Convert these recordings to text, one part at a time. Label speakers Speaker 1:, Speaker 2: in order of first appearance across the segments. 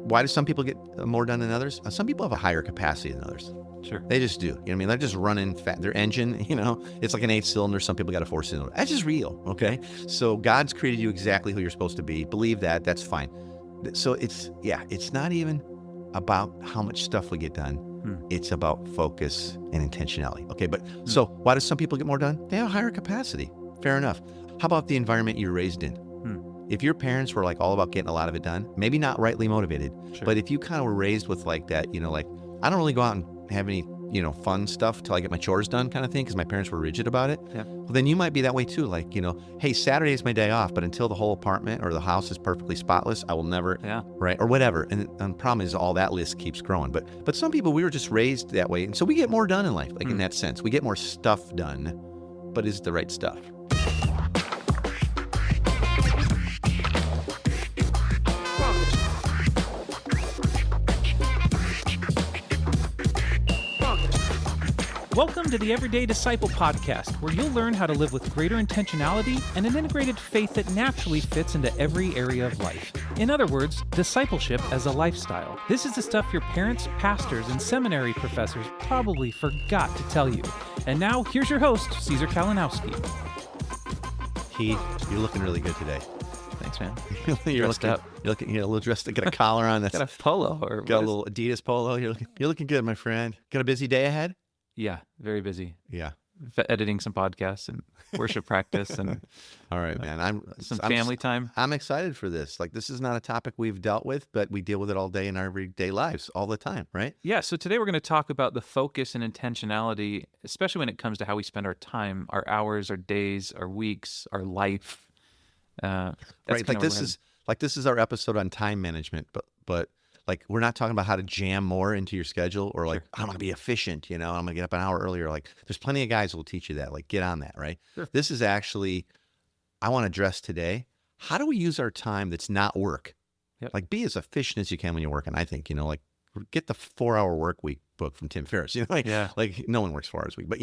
Speaker 1: why do some people get more done than others? Some people have a higher capacity than others.
Speaker 2: Sure.
Speaker 1: They just do. You know what I mean? They're just running fat. Their engine, it's like an 8-cylinder. Some people got a 4-cylinder. That's just real, okay? So God's created you exactly who you're supposed to be. Believe that. That's fine. So it's not even about how much stuff we get done. It's about focus and intentionality. Okay, but so why do some people get more done? They have a higher capacity. Fair enough. How about the environment you're raised in? If your parents were like all about getting a lot of it done, maybe not rightly motivated, but if you kind of were raised with like that, like I don't really go out and have any, fun stuff till I get my chores done kind of thing because my parents were rigid about it.
Speaker 2: Yeah.
Speaker 1: Well, then you might be that way too. Like, hey, Saturday is my day off, but until the whole apartment or the house is perfectly spotless, I will never, right? Or whatever. And the problem is all that list keeps growing. But some people, we were just raised that way. And so we get more done in life, like in that sense. We get more stuff done, but is it the right stuff?
Speaker 2: Welcome to the Everyday Disciple podcast, where you'll learn how to live with greater intentionality and an integrated faith that naturally fits into every area of life. In other words, discipleship as a lifestyle. This is the stuff your parents, pastors, and seminary professors probably forgot to tell you. And now, here's your host, Caesar Kalinowski.
Speaker 1: Keith, you're looking really good today.
Speaker 2: Thanks, man.
Speaker 1: You're looking a little dressed. Got a collar on.
Speaker 2: Got a polo.
Speaker 1: Got a little Adidas polo. You're looking good, my friend. Got a busy day ahead?
Speaker 2: Yeah, very busy.
Speaker 1: Yeah.
Speaker 2: Editing some podcasts and worship practice and
Speaker 1: all right, man.
Speaker 2: Some family time.
Speaker 1: I'm excited for this. Like, this is not a topic we've dealt with, but we deal with it all day in our everyday lives, all the time, right?
Speaker 2: Yeah. So today we're going to talk about the focus and intentionality, especially when it comes to how we spend our time, our hours, our days, our weeks, our life.
Speaker 1: Right. Like this is our episode on time management, but like, we're not talking about how to jam more into your schedule or like, I'm going to be efficient, I'm going to get up an hour earlier. Like, there's plenty of guys who will teach you that. Like, get on that, right? Sure. This is actually, I want to address today, how do we use our time that's not work? Yep. Like, be as efficient as you can when you're working. I think, like, get the 4-hour work week book from Tim Ferriss. Like no one works 4 hours a week. But,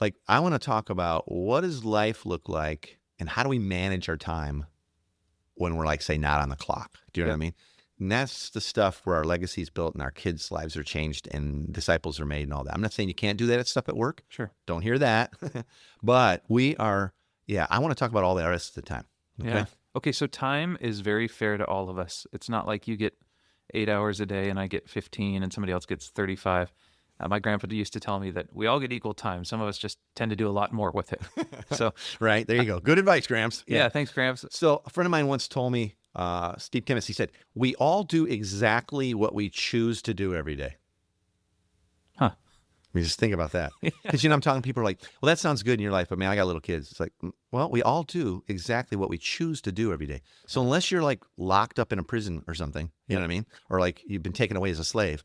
Speaker 1: like, I want to talk about what does life look like and how do we manage our time when we're like, say, not on the clock? Do you know what I mean? And that's the stuff where our legacy is built and our kids' lives are changed and disciples are made and all that. I'm not saying you can't do that stuff at work.
Speaker 2: Sure.
Speaker 1: Don't hear that. But we are, I want to talk about all the rest of the time. Okay?
Speaker 2: Yeah. Okay, so time is very fair to all of us. It's not like you get 8 hours a day and I get 15 and somebody else gets 35. My grandpa used to tell me that we all get equal time. Some of us just tend to do a lot more with it. So
Speaker 1: right, there you go. Good advice, Gramps.
Speaker 2: Yeah, thanks, Gramps.
Speaker 1: So a friend of mine once told me, Steve Timmis, he said, we all do exactly what we choose to do every day.
Speaker 2: Huh.
Speaker 1: I mean, just think about that. Because, I'm talking to people are like, well, that sounds good in your life, but man, I got little kids. It's like, well, we all do exactly what we choose to do every day. So unless you're like locked up in a prison or something, you know what I mean? Or like you've been taken away as a slave,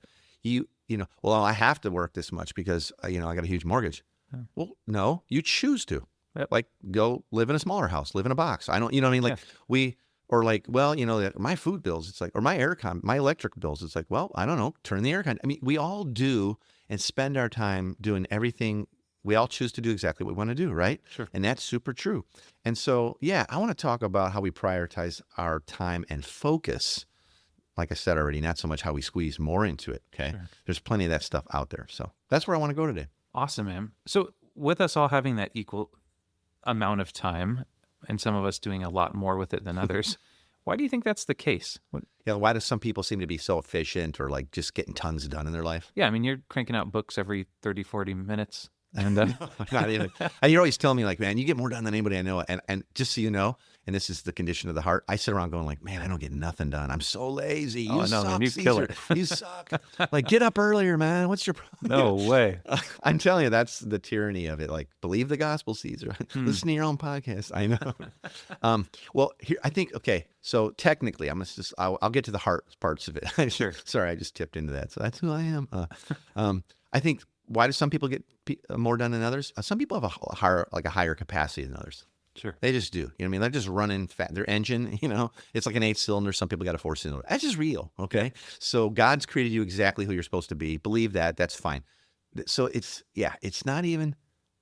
Speaker 1: well, I have to work this much because, I got a huge mortgage. Yeah. Well, no, you choose to.
Speaker 2: Yep.
Speaker 1: Like, go live in a smaller house, live in a box. I don't, you know what I mean? Like or like, well, my food bills, it's like, or my my electric bills, it's like, well, I don't know, turn the aircon. I mean, we all do and spend our time doing everything. We all choose to do exactly what we want to do, right?
Speaker 2: Sure.
Speaker 1: And that's super true. And so, I want to talk about how we prioritize our time and focus. Like I said already, not so much how we squeeze more into it, okay? Sure. There's plenty of that stuff out there. So that's where I want to go today.
Speaker 2: Awesome, man. So with us all having that equal amount of time, and some of us doing a lot more with it than others, why do you think that's the case?
Speaker 1: Why do some people seem to be so efficient or like just getting tons done in their life?
Speaker 2: Yeah, I mean, you're cranking out books every 30, 40 minutes. And
Speaker 1: not even. And you're always telling me like, man, you get more done than anybody I know. And just so you know, and this is the condition of the heart, I sit around going like, man, I don't get nothing done. I'm so lazy. You suck,
Speaker 2: man, you
Speaker 1: Caesar.
Speaker 2: killer.
Speaker 1: You suck. Like, get up earlier, man. What's your problem?
Speaker 2: No way.
Speaker 1: I'm telling you, that's the tyranny of it. Like, believe the gospel, Caesar. Listen to your own podcast. I know. Well, here, I think, okay, so technically, I'll get to the heart parts of it.
Speaker 2: Sure.
Speaker 1: Sorry, I just tipped into that. So that's who I am. I think, why do some people get more done than others? Some people have a higher capacity than others.
Speaker 2: Sure.
Speaker 1: They just do. You know what I mean? They're just running fat. Their engine, it's like an 8-cylinder. Some people got a 4-cylinder. That's just real. Okay. So God's created you exactly who you're supposed to be. Believe that. That's fine. So it's not even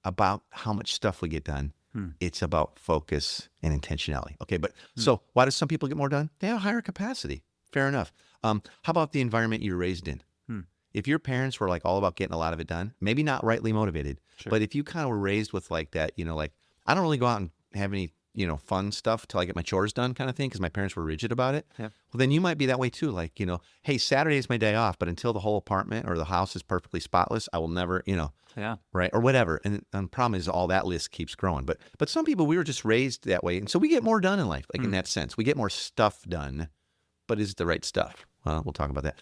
Speaker 1: about how much stuff we get done. It's about focus and intentionality. Okay. But so why do some people get more done? They have a higher capacity. fair enough. How about the environment you're raised in?
Speaker 2: Hmm.
Speaker 1: If your parents were like all about getting a lot of it done, maybe not rightly motivated,
Speaker 2: Sure.
Speaker 1: but if you kind of were raised with like that, like I don't really go out and have any, fun stuff till I get my chores done kind of thing because my parents were rigid about it.
Speaker 2: Yeah.
Speaker 1: Well, then you might be that way too. Like, hey, Saturday is my day off, but until the whole apartment or the house is perfectly spotless, I will never,
Speaker 2: Yeah.
Speaker 1: right, or whatever. And the problem is all that list keeps growing. But some people, we were just raised that way, and so we get more done in life, like in that sense. We get more stuff done, but is it the right stuff? Well, we'll talk about that.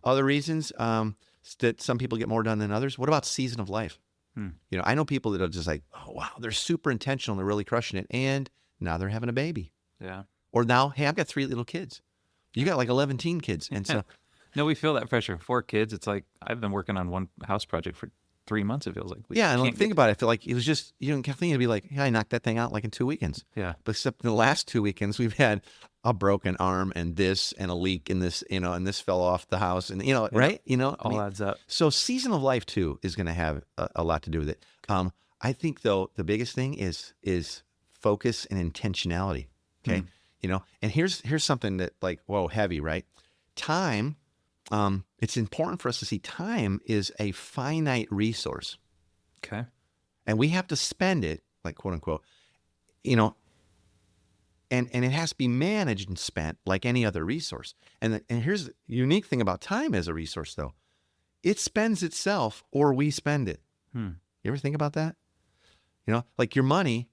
Speaker 1: Other reasons that some people get more done than others. What about season of life? I know people that are just like, oh, wow, they're super intentional. They're really crushing it. And now they're having a baby.
Speaker 2: Yeah.
Speaker 1: Or now, hey, I've got 3 little kids. You got like 11 teen kids. And so,
Speaker 2: No, we feel that pressure. 4 kids. It's like I've been working on one house project for 3 months, it feels like.
Speaker 1: And like, think about it. I feel like it was just, Kathleen would be like, yeah, I knocked that thing out like in 2 weekends.
Speaker 2: Yeah.
Speaker 1: But except in the last 2 weekends, we've had a broken arm and this and a leak in this, and this fell off the house and, right?
Speaker 2: All adds up.
Speaker 1: So season of life too is going to have a lot to do with it. I think though, the biggest thing is focus and intentionality. Okay. And here's something that like, whoa, heavy, right? Time. It's important for us to see time is a finite resource.
Speaker 2: Okay.
Speaker 1: And we have to spend it, like quote unquote, and it has to be managed and spent like any other resource. And here's the unique thing about time as a resource though. It spends itself or we spend it. You ever think about that? Like your money,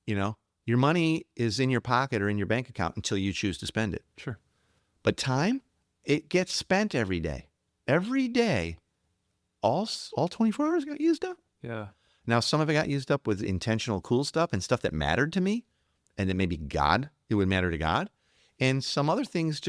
Speaker 1: your money is in your pocket or in your bank account until you choose to spend it.
Speaker 2: Sure.
Speaker 1: But time, it gets spent every day. Every day, all 24 hours got used up.
Speaker 2: Yeah.
Speaker 1: Now, some of it got used up with intentional cool stuff and stuff that mattered to me, and that maybe it would matter to God. And some other things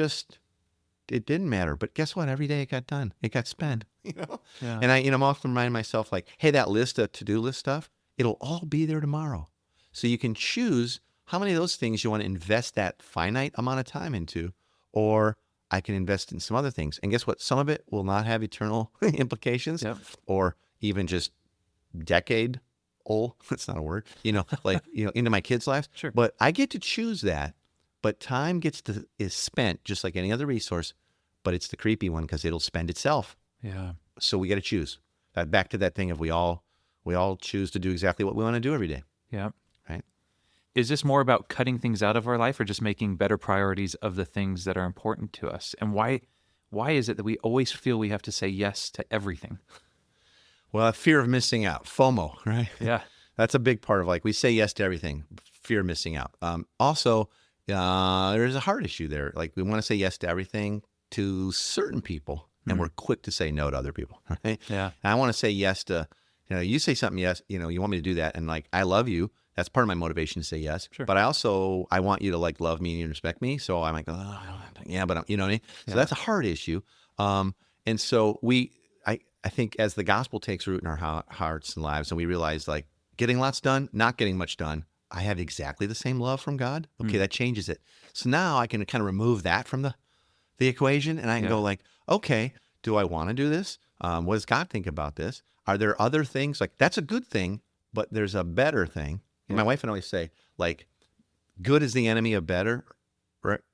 Speaker 1: it didn't matter. But guess what? Every day it got done. It got spent.
Speaker 2: Yeah.
Speaker 1: And I'm often reminding myself like, hey, that list of to-do list stuff, it'll all be there tomorrow. So you can choose how many of those things you want to invest that finite amount of time into, or I can invest in some other things. And guess what? Some of it will not have eternal implications or even just decade old. That's not a word, into my kids' lives.
Speaker 2: Sure.
Speaker 1: But I get to choose that. But time is spent just like any other resource, but it's the creepy one because it'll spend itself.
Speaker 2: Yeah.
Speaker 1: So we got to choose. Back to that thing of we all choose to do exactly what we want to do every day.
Speaker 2: Yeah.
Speaker 1: Right.
Speaker 2: Is this more about cutting things out of our life or just making better priorities of the things that are important to us? And why is it that we always feel we have to say yes to everything?
Speaker 1: Well, fear of missing out, FOMO, right?
Speaker 2: Yeah.
Speaker 1: That's a big part of like, we say yes to everything, fear of missing out. Also, there's a heart issue there. Like we want to say yes to everything to certain people and we're quick to say no to other people, right?
Speaker 2: Yeah.
Speaker 1: And I want to say yes to, you say something, yes, you want me to do that. And like, I love you. That's part of my motivation to say yes.
Speaker 2: Sure.
Speaker 1: But I want you to like love me and respect me. So I'm like, oh, I don't have to, yeah, but you know what I mean? So that's a heart issue. And so I think as the gospel takes root in our hearts and lives and we realize like getting lots done, not getting much done, I have exactly the same love from God. Okay, that changes it. So now I can kind of remove that from the equation and I can go like, okay, do I want to do this? What does God think about this? Are there other things? Like that's a good thing, but there's a better thing. My wife and I always say like good is the enemy of better,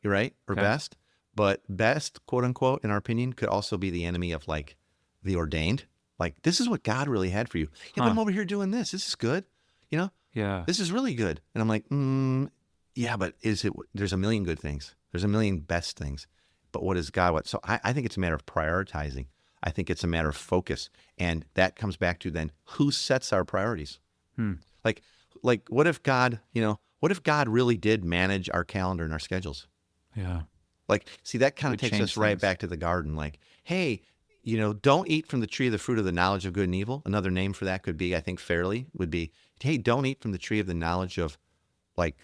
Speaker 1: right? Or best. But best, quote unquote, in our opinion, could also be the enemy of like the ordained. Like this is what God really had for you. Yeah, but I'm over here doing this. This is good.
Speaker 2: Yeah.
Speaker 1: This is really good. And I'm like, yeah, but there's a million good things. There's a million best things. But what does God want? So I think it's a matter of prioritizing. I think it's a matter of focus. And that comes back to then who sets our priorities? Like what if God really did manage our calendar and our schedules?
Speaker 2: Yeah.
Speaker 1: Like, see, that kind of
Speaker 2: Would
Speaker 1: takes us
Speaker 2: change
Speaker 1: right
Speaker 2: things.
Speaker 1: back to the garden. Like, hey, don't eat from the tree of the fruit of the knowledge of good and evil. Another name for that could be, I think fairly, would be, hey, don't eat from the tree of the knowledge of like,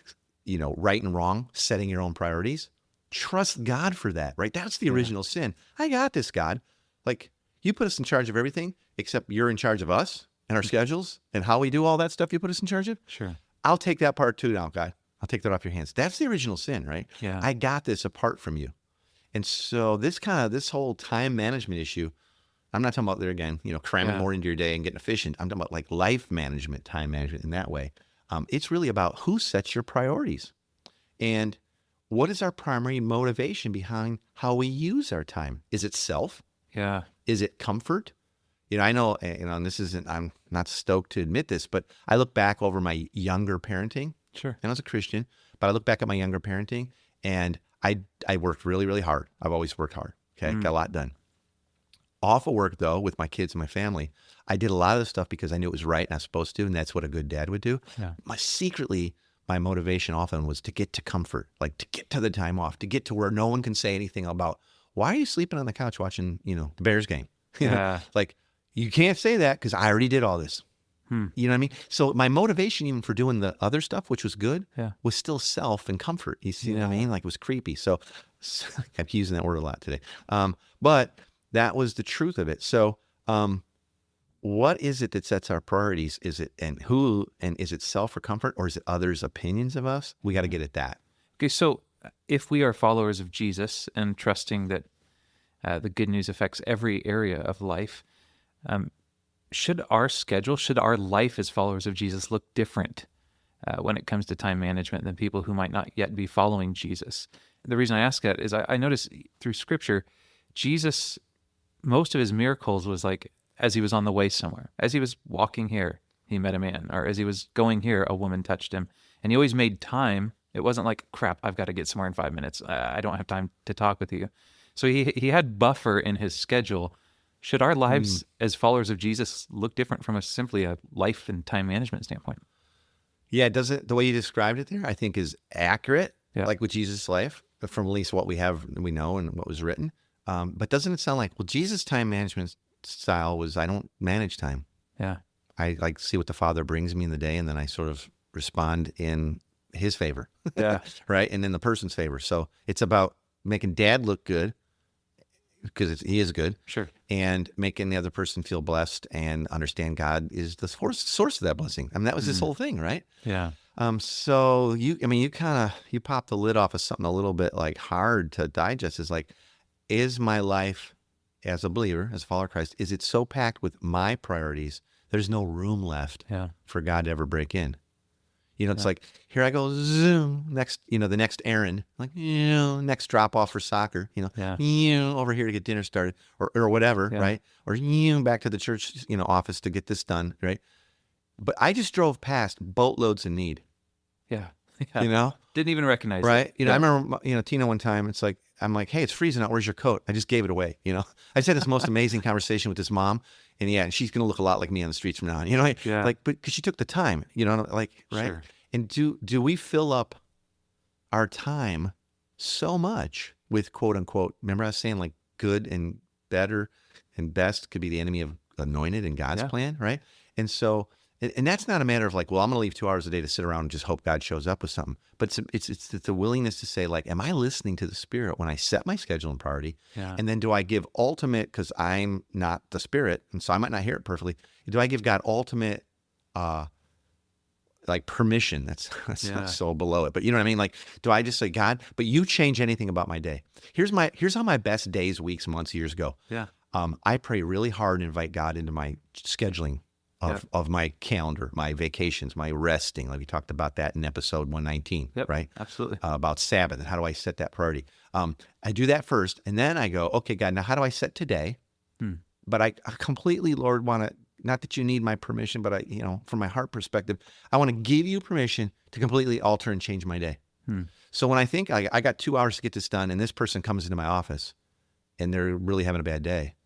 Speaker 1: right and wrong, setting your own priorities. Trust God for that, right? That's the original sin. I got this, God. Like, you put us in charge of everything, except you're in charge of us and our schedules and how we do all that stuff you put us in charge of.
Speaker 2: Sure.
Speaker 1: I'll take that part too now, God. I'll take that off your hands. That's the original sin, right?
Speaker 2: Yeah.
Speaker 1: I got this apart from you. And so this whole time management issue, I'm not talking about there again, cramming more into your day and getting efficient. I'm talking about like life management, time management in that way. It's really about who sets your priorities. And what is our primary motivation behind how we use our time? Is it self?
Speaker 2: Yeah.
Speaker 1: Is it comfort? I know, and this isn't, I'm not stoked to admit this, but I look back over my younger parenting,
Speaker 2: Sure.
Speaker 1: and I was a Christian, but I look back at my younger parenting, and I worked really, really hard. I've always worked hard. Okay. Got a lot done. Off of work, though, with my kids and my family, I did a lot of the stuff because I knew it was right and I was supposed to, and that's what a good dad would do.
Speaker 2: Yeah.
Speaker 1: My motivation often was to get to comfort, like to get to the time off, to get to where no one can say anything about, why are you sleeping on the couch watching, the Bears game?
Speaker 2: Yeah.
Speaker 1: Like, you can't say that because I already did all this. You know what I mean? So my motivation even for doing the other stuff, which was good, was still self and comfort. You see what I mean? Like, it was creepy. So I kept using that word a lot today. But that was the truth of it. So what is it that sets our priorities? Is it, and is it self or comfort, or is it others' opinions of us? We got to get at that.
Speaker 2: Okay, so if we are followers of Jesus and trusting that the good news affects every area of life, should our life as followers of Jesus look different when it comes to time management than people who might not yet be following Jesus? The reason I ask that is I notice through Scripture, Jesus, most of his miracles was like as he was on the way somewhere. As he was walking here, he met a man. Or as he was going here, a woman touched him. And he always made time. It wasn't like, crap, I've got to get somewhere in 5 minutes. I don't have time to talk with you. So he had buffer in his schedule. Should our lives as followers of Jesus look different from simply a life and time management standpoint?
Speaker 1: Yeah, the way you described it there, I think is accurate, like with Jesus' life, from at least what we know and what was written. But doesn't it sound like, well, Jesus' time management style was, I don't manage time.
Speaker 2: Yeah.
Speaker 1: I like see what the Father brings me in the day, and then I sort of respond in his favor.
Speaker 2: Yeah.
Speaker 1: Right? And in the person's favor. So it's about making Dad look good, because he is good.
Speaker 2: Sure.
Speaker 1: And making the other person feel blessed and understand God is the source of that blessing. I mean, that was his whole thing, right?
Speaker 2: Yeah.
Speaker 1: So you popped the lid off of something a little bit like hard to digest. Is like, is my life as a believer, as a follower of Christ, is it so packed with my priorities, there's no room left for God to ever break in? It's like, here I go, zoom, next, the next errand, like, next drop off for soccer, over here to get dinner started or whatever, right? Or, back to the church, office to get this done, right? But I just drove past boatloads of need.
Speaker 2: Yeah.
Speaker 1: Didn't
Speaker 2: even recognize
Speaker 1: it.
Speaker 2: Right?
Speaker 1: I remember, Tina one time, it's like, I'm like, hey, it's freezing out. Where's your coat? I just gave it away. I just had this most amazing conversation with this mom, and she's going to look a lot like me on the streets from now on. Like, but because she took the time, like, right?
Speaker 2: Sure.
Speaker 1: And do we fill up our time so much with quote unquote, remember I was saying like good and better and best could be the enemy of anointed in God's plan, right? And so, and that's not a matter of like, well, I'm going to leave 2 hours a day to sit around and just hope God shows up with something. But it's the willingness to say like, am I listening to the Spirit when I set my schedule and priority?
Speaker 2: Yeah.
Speaker 1: And then do I give ultimate, because I'm not the Spirit, and so I might not hear it perfectly. Do I give God ultimate, like permission? That's so below it. But you know what I mean? Like, do I just say, God, but you change anything about my day? Here's how my best days, weeks, months, years go.
Speaker 2: Yeah.
Speaker 1: I pray really hard and invite God into my scheduling of my calendar, my vacations, my resting. Like we talked about that in episode 119, right?
Speaker 2: Absolutely.
Speaker 1: About Sabbath and how do I set that priority? I do that first, and then I go, okay, God, now how do I set today? But I completely, Lord, want to, not that you need my permission, but from my heart perspective, I want to give you permission to completely alter and change my day. So when I think I got 2 hours to get this done, and this person comes into my office and they're really having a bad day,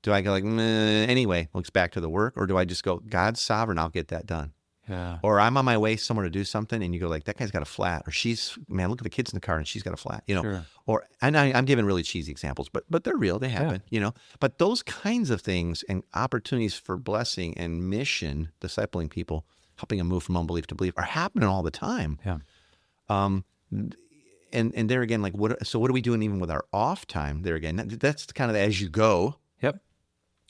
Speaker 1: do I go like, anyway, looks back to the work, or do I just go, God's sovereign, I'll get that done?
Speaker 2: Yeah.
Speaker 1: Or I'm on my way somewhere to do something, and you go like, that guy's got a flat, or man, look at the kids in the car, and she's got a flat,
Speaker 2: Sure.
Speaker 1: Or, and I'm giving really cheesy examples, but they're real, they happen, But those kinds of things and opportunities for blessing and mission, discipling people, helping them move from unbelief to belief, are happening all the time.
Speaker 2: Yeah.
Speaker 1: And there again, like what are we doing even with our off time? There again, that's kind of as you go.
Speaker 2: Yep.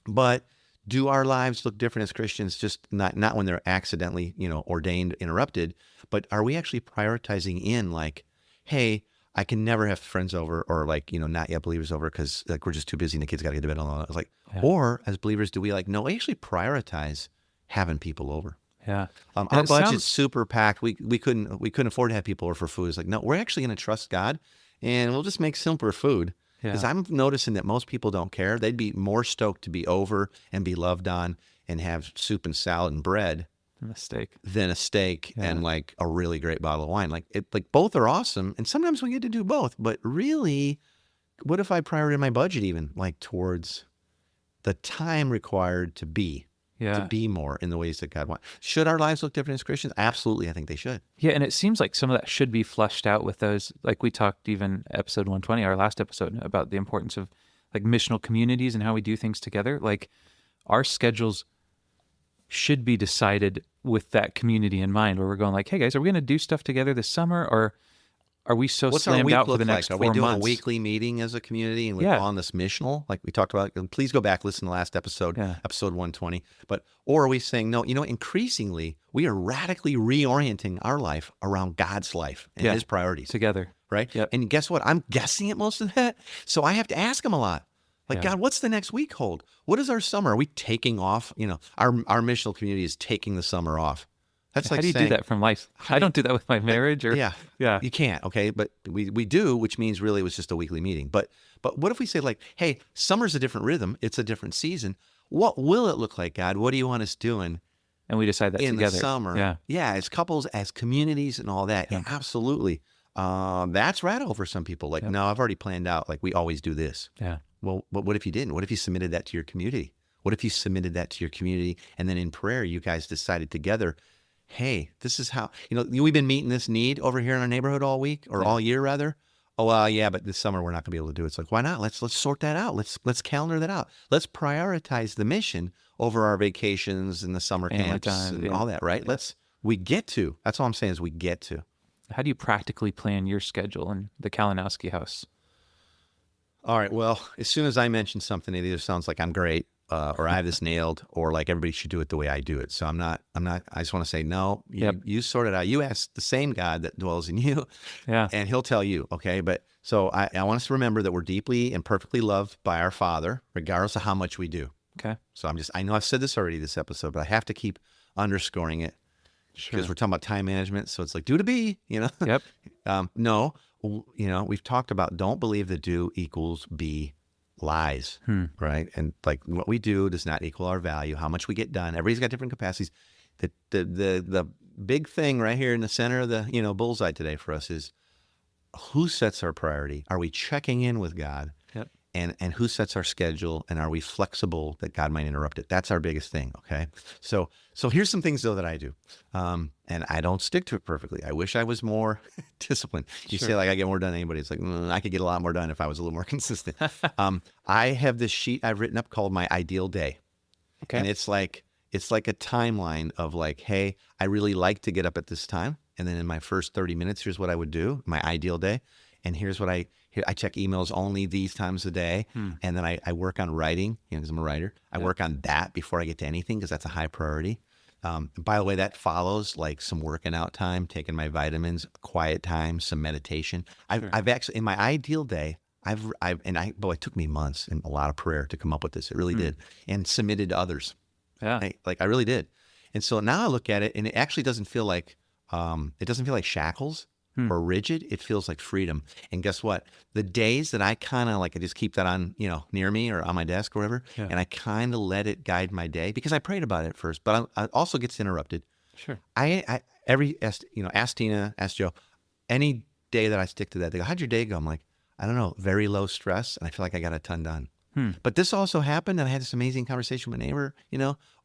Speaker 1: But do our lives look different as Christians? Just not when they're accidentally, ordained, interrupted, but are we actually prioritizing in like, hey, I can never have friends over, or like, not yet believers over because like we're just too busy and the kids got to get to bed and all that. It's like, or as believers, do we like, no, we actually prioritize having people over?
Speaker 2: Yeah. And
Speaker 1: Our
Speaker 2: it
Speaker 1: budget's
Speaker 2: sounds,
Speaker 1: super packed. We couldn't afford to have people over for food. It's like, no, we're actually going to trust God, and we'll just make simpler food. Because
Speaker 2: yeah,
Speaker 1: I'm noticing that most people don't care. They'd be more stoked to be over and be loved on and have soup and salad and bread
Speaker 2: a mistake.
Speaker 1: than a steak
Speaker 2: Yeah.
Speaker 1: and like a really great bottle of wine. Like both are awesome, and sometimes we get to do both. But really, what if I prioritize my budget even like towards the time required to
Speaker 2: Yeah.
Speaker 1: be more in the ways that God wants? Should our lives look different as Christians? Absolutely, I think they should.
Speaker 2: Yeah. And it seems like some of that should be fleshed out with those, like we talked even episode 120, our last episode, about the importance of like missional communities and how we do things together. Like our schedules should be decided with that community in mind, where we're going like, hey guys, are we going to do stuff together this summer, or are we so
Speaker 1: What's our
Speaker 2: slammed
Speaker 1: week
Speaker 2: out for
Speaker 1: look
Speaker 2: the
Speaker 1: like?
Speaker 2: next
Speaker 1: Are we
Speaker 2: 4
Speaker 1: doing a
Speaker 2: months?
Speaker 1: weekly meeting as a community and we're
Speaker 2: Yeah.
Speaker 1: calling this missional, like we talked about? And please go back, listen to the last episode,
Speaker 2: Yeah.
Speaker 1: episode 120. Or are we saying, no, increasingly we are radically reorienting our life around God's life and
Speaker 2: Yeah.
Speaker 1: his priorities,
Speaker 2: Together.
Speaker 1: right?
Speaker 2: Yep.
Speaker 1: And guess what? I'm guessing at most of that. So I have to ask him a lot. Like,
Speaker 2: Yeah.
Speaker 1: God, what's the next week hold? What is our summer? Are we taking off? Our missional community is taking the summer off. That's like
Speaker 2: How do you
Speaker 1: saying,
Speaker 2: do that from life? I don't do that with my marriage or
Speaker 1: yeah,
Speaker 2: yeah.
Speaker 1: you can't. Okay, but we do, which means really it was just a weekly meeting. But what if we say like, hey, summer's a different rhythm. It's a different season. What will it look like, God? What do you want us doing
Speaker 2: And we decide that
Speaker 1: in
Speaker 2: together.
Speaker 1: the summer?
Speaker 2: Yeah.
Speaker 1: As couples, as communities, and all that. Yeah, absolutely. That's radical for some people. Like, no, I've already planned out. Like, we always do this.
Speaker 2: Yeah.
Speaker 1: Well, what if you didn't? What if you submitted that to your community? What if you submitted that to your community, and then in prayer, you guys decided together, hey, this is how, we've been meeting this need over here in our neighborhood all week or all year rather. Oh, well, yeah, but this summer we're not going to be able to do it. It's like, why not? Let's sort that out. Let's calendar that out. Let's prioritize the mission over our vacations and the summer
Speaker 2: Family
Speaker 1: camps
Speaker 2: time,
Speaker 1: and
Speaker 2: yeah.
Speaker 1: all that, right?
Speaker 2: Yeah.
Speaker 1: That's all I'm saying is we get to.
Speaker 2: How do you practically plan your schedule in the Kalinowski house?
Speaker 1: All right. Well, as soon as I mention something, it either sounds like I'm great, or I have this nailed, or like everybody should do it the way I do it. So I'm not, I just want to say, no, you sort it out. You ask the same God that dwells in you,
Speaker 2: Yeah.
Speaker 1: and he'll tell you. Okay. But so I want us to remember that we're deeply and perfectly loved by our Father, regardless of how much we do.
Speaker 2: Okay.
Speaker 1: So I know I've said this already this episode, but I have to keep underscoring it because we're talking about time management. So it's like do to be,
Speaker 2: Yep.
Speaker 1: No, we've talked about don't believe the do equals be lies, right? And like what we do does not equal our value, how much we get done. Everybody's got different capacities. The big thing right here in the center of the, bullseye today for us is who sets our priority? Are we checking in with God?
Speaker 2: Yep.
Speaker 1: And who sets our schedule, and are we flexible that God might interrupt it? That's our biggest thing, okay? So here's some things, though, that I do. And I don't stick to it perfectly. I wish I was more disciplined. You say, like, I get more done than anybody. It's like, I could get a lot more done if I was a little more consistent. I have this sheet I've written up called my ideal day.
Speaker 2: Okay.
Speaker 1: And it's like a timeline of like, hey, I really like to get up at this time. And then in my first 30 minutes, here's what I would do, my ideal day. And here's what I check emails only these times a day. And then I work on writing, because I'm a writer. I work on that before I get to anything because that's a high priority. By the way, that follows like some working out time, taking my vitamins, quiet time, some meditation. I've actually, in my ideal day, it took me months and a lot of prayer to come up with this. It really did. And submitted to others.
Speaker 2: Yeah.
Speaker 1: I really did. And so now I look at it and it actually doesn't feel like shackles or rigid. It feels like freedom. And guess what? The days that I kind of like, I just keep that on, near me or on my desk or whatever.
Speaker 2: Yeah.
Speaker 1: And I kind of let it guide my day because I prayed about it first, but I also gets interrupted.
Speaker 2: Sure.
Speaker 1: Ask Tina, ask Joe, any day that I stick to that, they go, how'd your day go? I'm like, I don't know, very low stress. And I feel like I got a ton done. But this also happened, and I had this amazing conversation with a neighbor,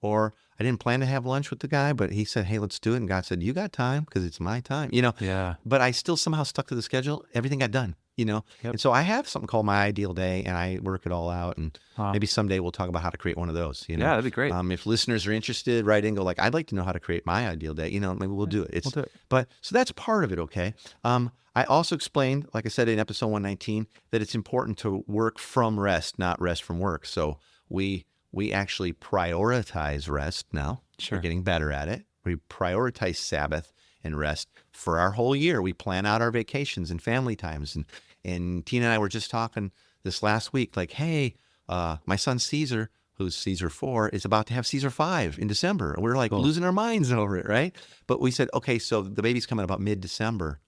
Speaker 1: or I didn't plan to have lunch with the guy, but he said, hey, let's do it. And God said, you got time because it's my time,
Speaker 2: Yeah.
Speaker 1: But I still somehow stuck to the schedule. Everything got done,
Speaker 2: Yep.
Speaker 1: And so I have something called my ideal day, and I work it all out. And maybe someday we'll talk about how to create one of those,
Speaker 2: Yeah, that'd be great.
Speaker 1: If listeners are interested, write in, go like, I'd like to know how to create my ideal day. Maybe we'll do it.
Speaker 2: We'll do it.
Speaker 1: But so that's part of it, okay? I also explained, like I said in episode 119, that it's important to work from rest, not rest from work. So we actually prioritize rest now.
Speaker 2: Sure.
Speaker 1: We're getting better at it. We prioritize Sabbath and rest for our whole year. We plan out our vacations and family times. And Tina and I were just talking this last week, like, hey, my son Caesar, who's Caesar 4, is about to have Caesar 5 in December. And we're like losing our minds over it, right? But we said, okay, so the baby's coming about mid-December.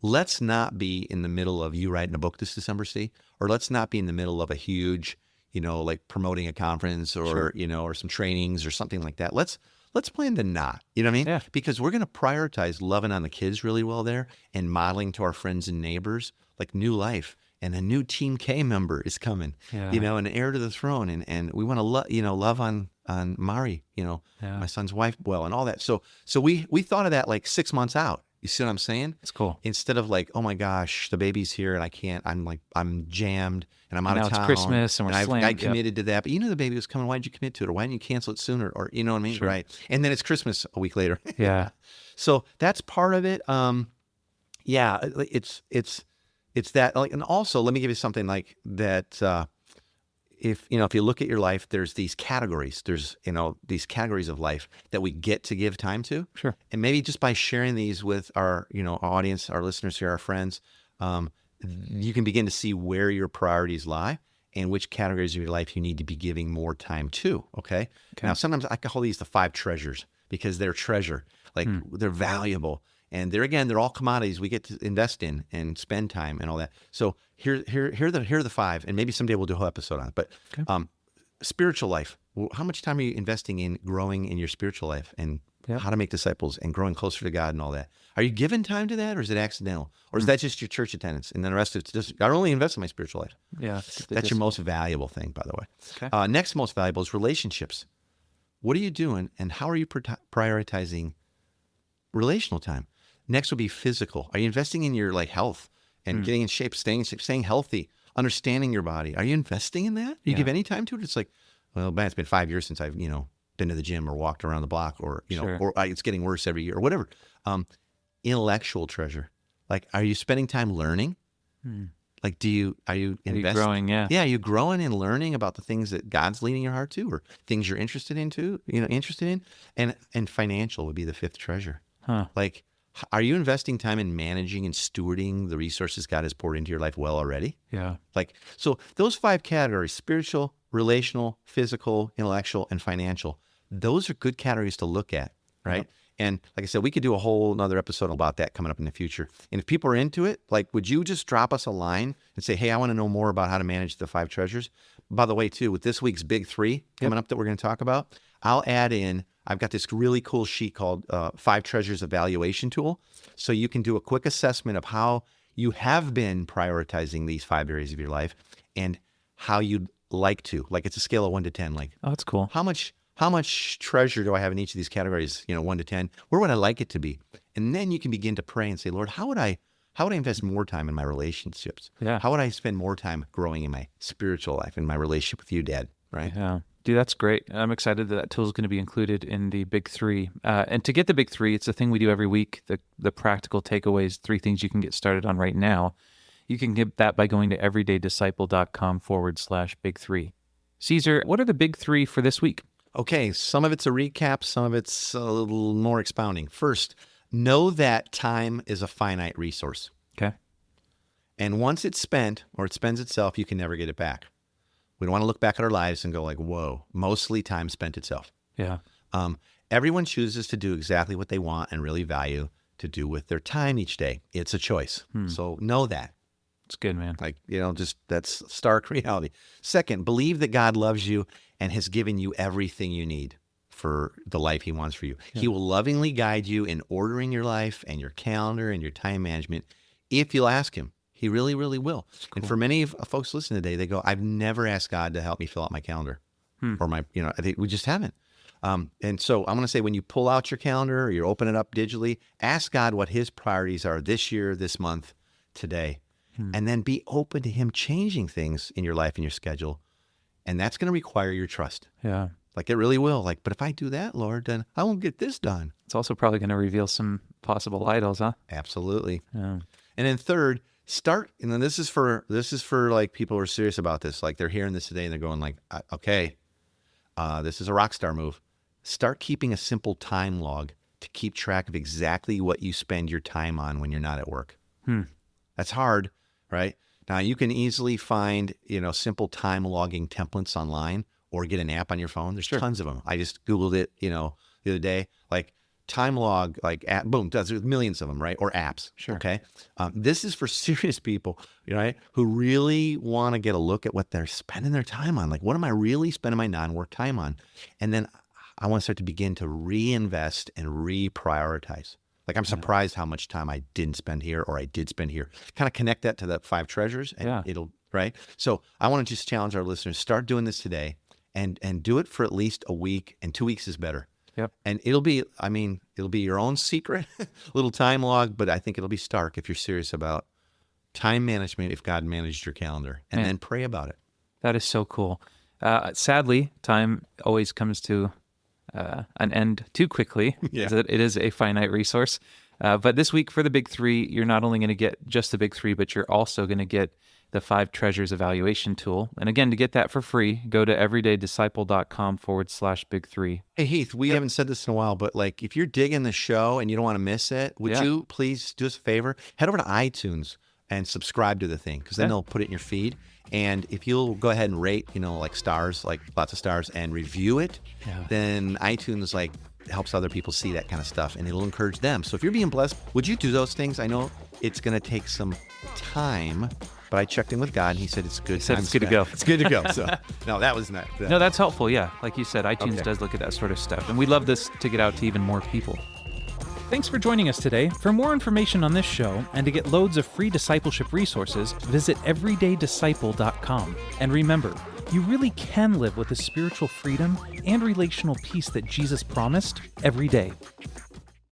Speaker 1: Let's not be in the middle of you writing a book this December, see? Or let's not be in the middle of a huge, like promoting a conference or, or some trainings or something like that. Let's plan to not, you know what I mean?
Speaker 2: Yeah.
Speaker 1: Because we're going to prioritize loving on the kids really well there and modeling to our friends and neighbors like new life. And a new Team K member is coming, an heir to the throne. And we want to love on Mari, my son's wife well and all that. So we thought of that like 6 months out. You see what I'm saying?
Speaker 2: It's cool.
Speaker 1: Instead of like, oh my gosh, the baby's here and I can't, I'm jammed and I'm out of town.
Speaker 2: Now it's Christmas and we're slammed.
Speaker 1: I committed to that, but the baby was coming. Why did you commit to it? Or why didn't you cancel it sooner? Or, you know what I mean?
Speaker 2: Sure.
Speaker 1: Right. And then it's Christmas a week later.
Speaker 2: Yeah.
Speaker 1: So that's part of it. It's that, like, and also let me give you something like that. If you look at your life, there's these categories. There's, these categories of life that we get to give time to.
Speaker 2: Sure.
Speaker 1: And maybe just by sharing these with our, our audience, our listeners here, our friends, you can begin to see where your priorities lie and which categories of your life you need to be giving more time to. Okay. Now, sometimes I call these the 5 treasures because they're treasure, like they're valuable. And they're all commodities we get to invest in and spend time and all that. So here are the 5, and maybe someday we'll do a whole episode on it. But spiritual life. How much time are you investing in growing in your spiritual life and how to make disciples and growing closer to God and all that? Are you giving time to that, or is it accidental, or is that just your church attendance and then the rest of it's just I only invest in my spiritual life?
Speaker 2: Yeah,
Speaker 1: that's your most valuable thing, by the way.
Speaker 2: Okay.
Speaker 1: Next most valuable is relationships. What are you doing, and how are you prioritizing relational time? Next would be physical. Are you investing in your health and getting in shape, staying healthy, understanding your body? Are you investing in that? Do you give any time to it? It's like, well, man, it's been 5 years since I've, been to the gym or walked around the block or, or it's getting worse every year or whatever. Intellectual treasure. Like, are you spending time learning? Like, are you investing?
Speaker 2: Are you growing? Yeah.
Speaker 1: Yeah. Are you growing and learning about the things that God's leading your heart to, or things you're interested in? And financial would be the 5th treasure. Like, are you investing time in managing and stewarding the resources God has poured into your life well already?
Speaker 2: Yeah.
Speaker 1: So those 5 categories: spiritual, relational, physical, intellectual, and financial. Those are good categories to look at, right? Yep. And like I said, we could do a whole another episode about that coming up in the future. And if people are into it, would you just drop us a line and say, hey, I want to know more about how to manage the 5 treasures? By the way, too, with this week's big 3 coming up that we're going to talk about, I'll add in, I've got this really cool sheet called 5 Treasures Evaluation Tool. So you can do a quick assessment of how you have been prioritizing these 5 areas of your life and how you'd like to. It's a scale of 1 to 10.
Speaker 2: Oh, that's cool.
Speaker 1: How much treasure do I have in each of these categories? 1 to 10. Where would I like it to be? And then you can begin to pray and say, Lord, how would I invest more time in my relationships?
Speaker 2: Yeah.
Speaker 1: How would I spend more time growing in my spiritual life, in my relationship with you, Dad? Right?
Speaker 2: Yeah. Dude, that's great. I'm excited that tool is going to be included in the big 3. And to get the big 3, it's a thing we do every week. The practical takeaways, 3 things you can get started on right now. You can get that by going to everydaydisciple.com/big 3. Caesar, what are the big 3 for this week?
Speaker 1: Okay, some of it's a recap, some of it's a little more expounding. First, know that time is a finite resource.
Speaker 2: Okay.
Speaker 1: And once it's spent or it spends itself, you can never get it back. We don't want to look back at our lives and go like, whoa, mostly time spent itself.
Speaker 2: Yeah.
Speaker 1: Everyone chooses to do exactly what they want and really value to do with their time each day. It's a choice. So know that.
Speaker 2: It's good, man.
Speaker 1: Just that's stark reality. Second, believe that God loves you and has given you everything you need for the life he wants for you. Yeah. He will lovingly guide you in ordering your life and your calendar and your time management if you'll ask him. He really, really will. Cool. And for many of folks listening today, they go, I've never asked God to help me fill out my calendar or I think we just haven't. And so I'm going to say, when you pull out your calendar or you open it up digitally, ask God what his priorities are this year, this month, today, and then be open to him changing things in your life and your schedule. And that's going to require your trust.
Speaker 2: Yeah.
Speaker 1: It really will. But if I do that, Lord, then I won't get this done.
Speaker 2: It's also probably going to reveal some possible idols, huh?
Speaker 1: Absolutely.
Speaker 2: Yeah.
Speaker 1: And then third, start, and then this is for people who are serious about this. They're hearing this today and they're going okay, this is a rock star move. Start keeping a simple time log to keep track of exactly what you spend your time on when you're not at work. That's hard, right? Now you can easily find, simple time logging templates online, or get an app on your phone. There's
Speaker 2: Sure.
Speaker 1: tons of them. I just Googled it, the other day, like time log, like boom, there's millions of them, right? Or apps.
Speaker 2: Sure.
Speaker 1: Okay. This is for serious people, right? Who really want to get a look at what they're spending their time on. Like, what am I really spending my non-work time on? And then I want to start to begin to reinvest and reprioritize. Like, I'm surprised how much time I didn't spend here or I did spend here. Kind of connect that to the 5 treasures and it'll, right? So I want to just challenge our listeners, start doing this today and do it for at least a week, and 2 weeks is better.
Speaker 2: Yep.
Speaker 1: And it'll be your own secret little time log, but I think it'll be stark if you're serious about time management, if God managed your calendar, and then pray about it.
Speaker 2: That is so cool. Sadly, time always comes to an end too quickly.
Speaker 1: Yeah.
Speaker 2: It is a finite resource. But this week for the big 3, you're not only going to get just the big 3, but you're also going to get the 5 treasures evaluation tool. And again, to get that for free, go to everydaydisciple.com/big3.
Speaker 1: Hey, Heath, we haven't said this in a while, but like, if you're digging the show and you don't want to miss it, would you please do us a favor? Head over to iTunes and subscribe to the thing, because then they'll put it in your feed. And if you'll go ahead and rate, like stars, like lots of stars, and review it, then iTunes helps other people see that kind of stuff, and it'll encourage them. So if you're being blessed, would you do those things? I know it's going to take some time, but I checked in with God, and He said it's good.
Speaker 2: It's good to go.
Speaker 1: It's good to go. So no, that was not.
Speaker 2: No, that's helpful. Yeah, like you said, iTunes does look at that sort of stuff, and we love this to get out to even more people. Thanks for joining us today. For more information on this show and to get loads of free discipleship resources, visit everydaydisciple.com. And remember, you really can live with the spiritual freedom and relational peace that Jesus promised every day.